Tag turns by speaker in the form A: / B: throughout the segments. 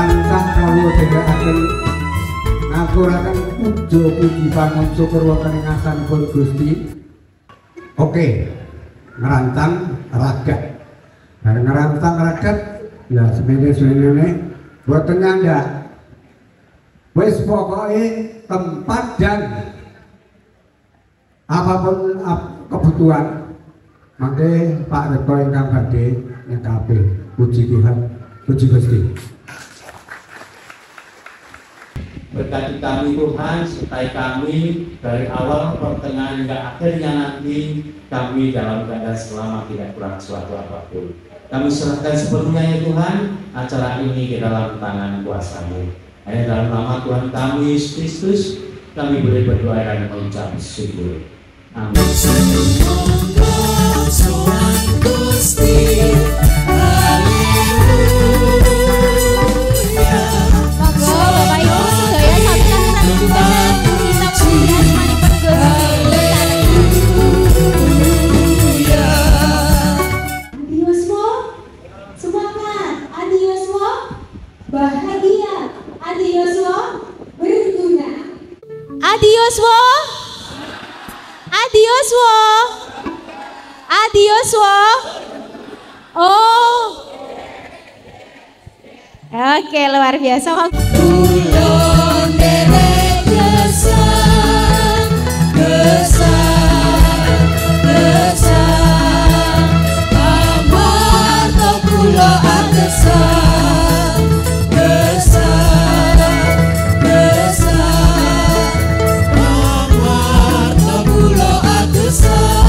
A: tansah kawula dherekaken ngaturaken puji pangun syukur wonten ing ngasanipun Gusti. Oke, ngerancang ragat. Bareng ngerancang ragat ya semene-semene boten nyandak. Wis pokoke tempat dan apapun kebutuhan mangke Pak Rektor ingkang badhe nyekapi. Puji Tuhan, puji Gusti.
B: Berkati kami Tuhan, sertai kami dari awal pertengahan hingga akhirnya nanti kami dalam keadaan selamat, tidak kurang suatu apapun. Kami serahkan sepenuhnya ya Tuhan acara ini ke dalam tangan kuasa-Mu. Hanya dalam nama Tuhan kami Yesus Kristus kami boleh berdoa dan mengucap syukur. Amin.
C: Adios wo. Oh. Oke, luar biasa. Kulon derek gesang, gesang, gesang. Amar to kulo agesang, gesang, gesang. Amar to kulo agesang.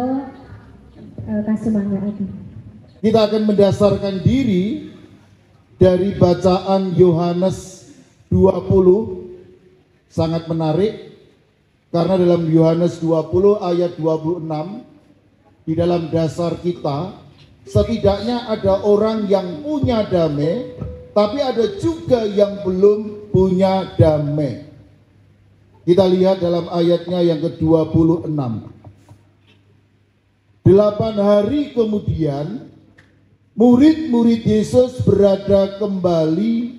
D: menika kasumanggaken.
E: Kita akan mendasarkan diri dari bacaan Yohanes 20, sangat menarik karena dalam Yohanes 20 ayat 26 di dalam dasar kita setidaknya ada orang yang punya damai, tapi ada juga yang belum punya damai. Kita lihat dalam ayatnya yang ke-26. 8 hari kemudian, murid-murid Yesus berada kembali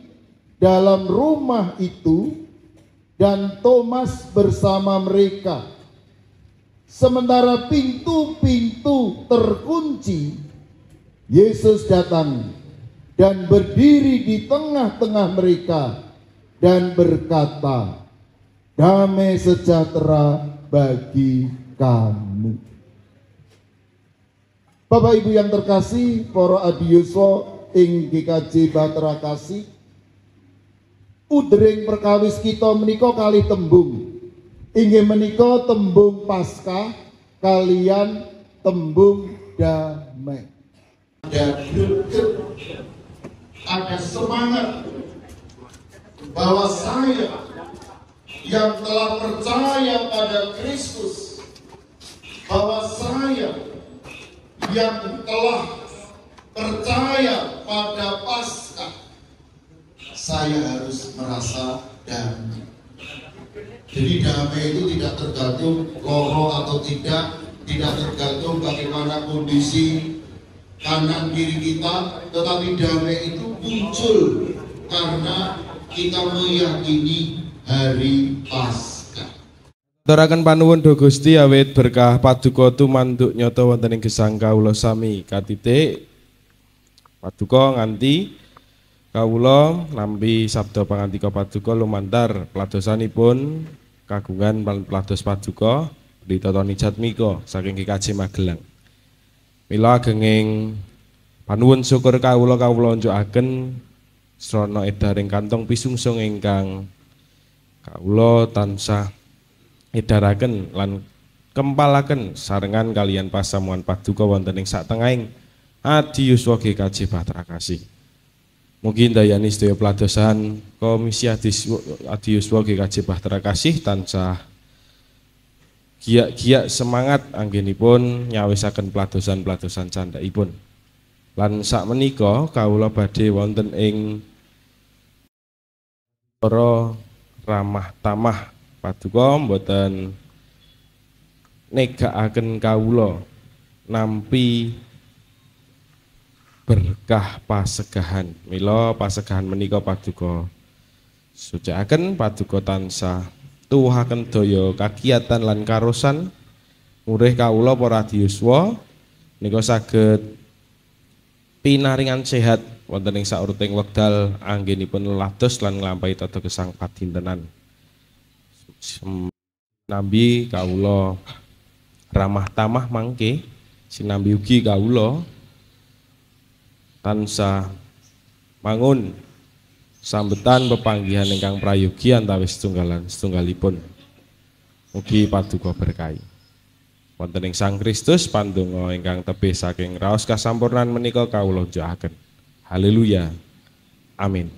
E: dalam rumah itu dan Thomas bersama mereka. Sementara pintu-pintu terkunci, Yesus datang dan berdiri di tengah-tengah mereka dan berkata, "Damai sejahtera bagi kamu." Bapak Ibu yang terkasih, para adiyuswa ing GKJ Bahtera Kasih, udering perkawis kita menika kalih tembung. Inggih menika tembung Paskah kalian tembung damai. Ada greget, ada semangat bahwa saya yang telah percaya pada Kristus, bahwa saya yang telah percaya pada Paskah, saya harus merasa damai. Jadi damai itu tidak tergantung loro atau tidak tergantung bagaimana kondisi kanan kiri kita, tetapi damai itu muncul karena kita meyakini hari Paskah.
F: Aturaken panuwun do Gusti awit berkah paduka tumanduk nyata wonten ing gesang kawula sami katitik paduka nganti kawula nampi sabda pangantika paduka lumantar pladosanipun kagungan plados paduka Ditotoni Jatmika saking GKJ Magelang. Mila agenging panuwun syukur kawula unjukaken srana edaring kantong pisungsung ingkang kawula tansah edaraken lan kempalaken sarengan kalian pasamuan paduka wonten ing satengahing adiyuswa GKJ Bahtera Kasih. Mugi dayani sedaya pladosan Komisi Adiyuswa GKJ Bahtera Kasih tansah giyak-giyak semangat anggenipun nyawisaken pladosan-pladosan candhaipun. Lan sakmenika kawula badhe wonten ing para ramah tamah paduka mboten negakaken kawula nampi berkah pasegahan. Mila pasegahan menika paduka sucikaken paduka tansah tuwuhaken daya kagiyatan lan karosan murih kawula para adiyuswa nika saged pinaringan sehat wonten ing sauruting wekdal anggenipun lados lan nglampahi tata gesang padintenan. Sinambi kawula ramah tamah mangke, sinambi ugi kawula tansah mangun sambetan pepanggihan ingkang prayogi antawis setunggalipun. Mugi paduka berkahi. Wonten ing Sang Kristus pandonga ingkang tebih saking raos kasampurnan menika kawula njakaken. Haleluya. Amin.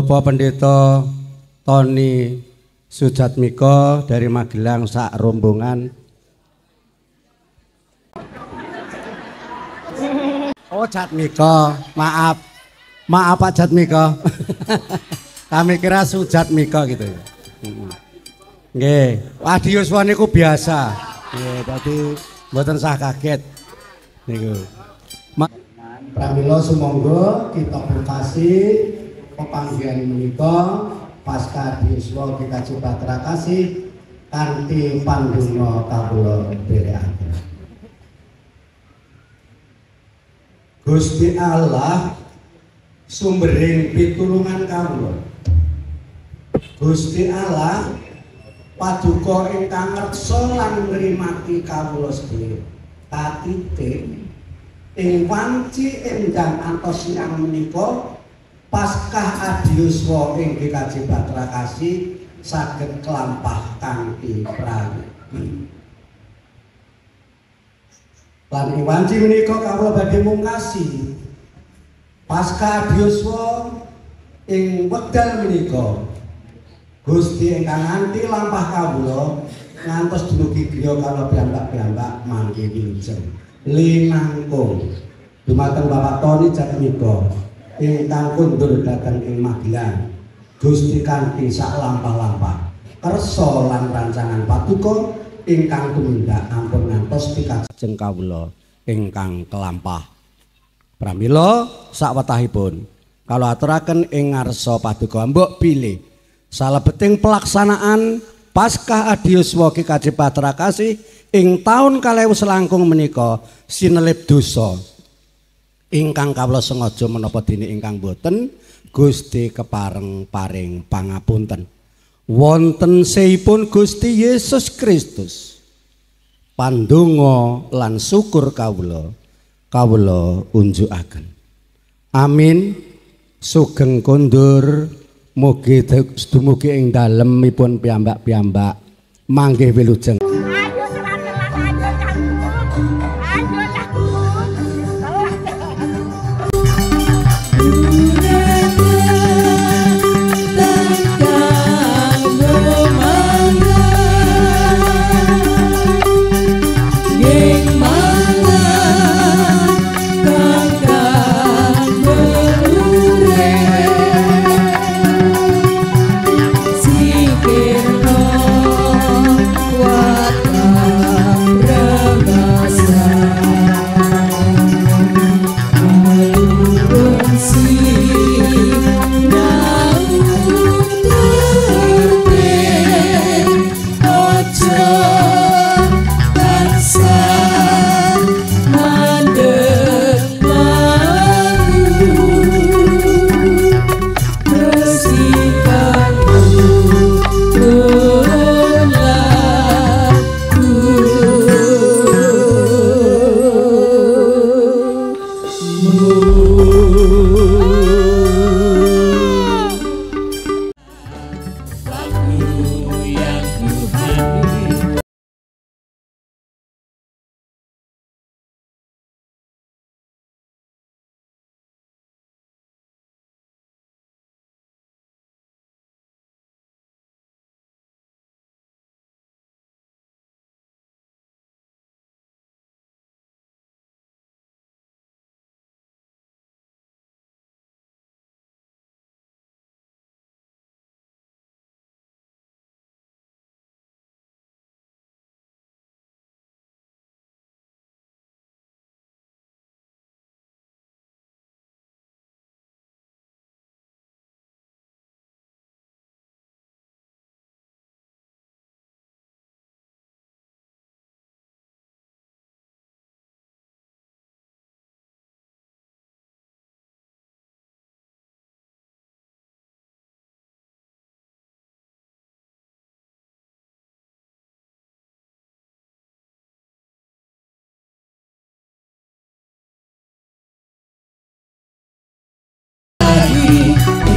G: Bapak Pendeta Tony Sujatmiko dari Magelang sak rombongan. Oh Jatmiko, maaf Pak Jatmiko. Kami kira Sujatmiko gitu. Nggih, Adiyuswa niku biasa. Nggih, dadi mboten sah kaget niku. Pramila sumangga kita berkasi pepanggihan menika pasca Adiyuswa Kikaji Patra Kasih kanthi pandonga kawula dherekaken. Gusti Allah sumbering pitulungan kawula. Gusti Allah paduka ingkang ngreksa lan ngrimati kawula sedaya. Katitik ing wanci endang antos yang menika paskah Adiyuswa ing Kikaji Patra Kasih saged kelampah kanthi prayogi. Lan ing wanci menika kawula badhe mungkasi paskah Adiyuswa ing wekdal menika Gusti ingkang nganti lampah kawula ngantos dumugi griya kala piyambak-piyambak mangke wilujeng linangkung dumateng Bapak Tony Jatmiko ingkang kundur dhateng ing Magelang. Gusti kanthi sak lampah-lampah kersa lan rancangan paduka ingkang tumindak ampun ngantos pikajeng kawula ingkang kelampah. Pramila sakwetahipun kala aturaken ing ngarsa paduka mbok pilih salebeting pelaksanaan Paskah Adiyuswa Kikaji Patra Kasih ing taun 2000 menika sinelip dosa ingkang kawula sengaja menapa dene ingkang boten Gusti kepareng paring pangapunten wonten seipun Gusti Yesus Kristus. Pandonga lan syukur kawula unjukaken. Amin. Sugeng kondur mugi dumugi ing dalemipun piyambak-piyambak manggih wilujeng.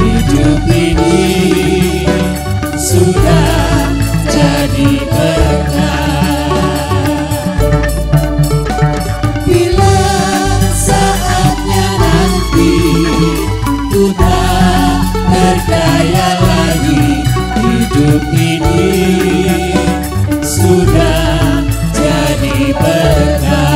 C: Hidup ini sudah jadi berkah. Bila saatnya nanti ku tak berdaya. hidup ini sudah jadi berkah.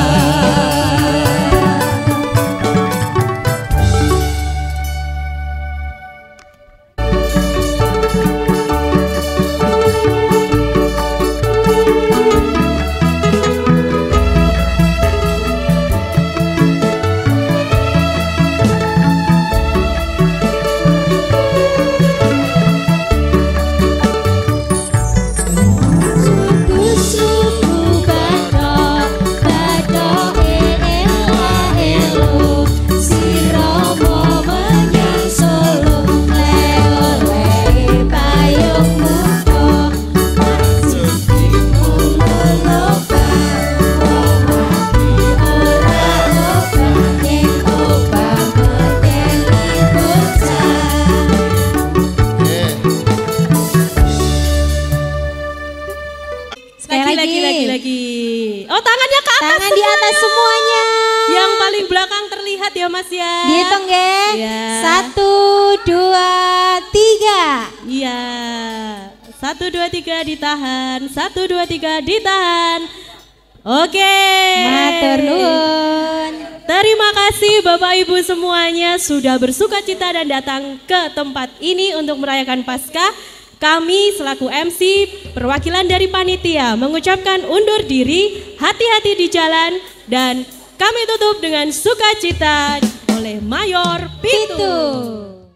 H: Lagi. Oh, tangannya ke atas.
I: Tangan di atas semuanya.
H: Yang paling belakang terlihat ya Mas ya.
I: Dihitung ya.
H: Ya.
I: 1, 2, 3.
H: Iya. 1, 2, 3 ditahan. 1, 2, 3 ditahan. Oke.
I: Matur nuwun.
H: Terima kasih Bapak Ibu semuanya sudah bersukacita dan datang ke tempat ini untuk merayakan Paskah. Kami selaku MC perwakilan dari panitia mengucapkan undur diri, hati-hati di jalan, dan kami tutup dengan sukacita oleh Mayor Pitu.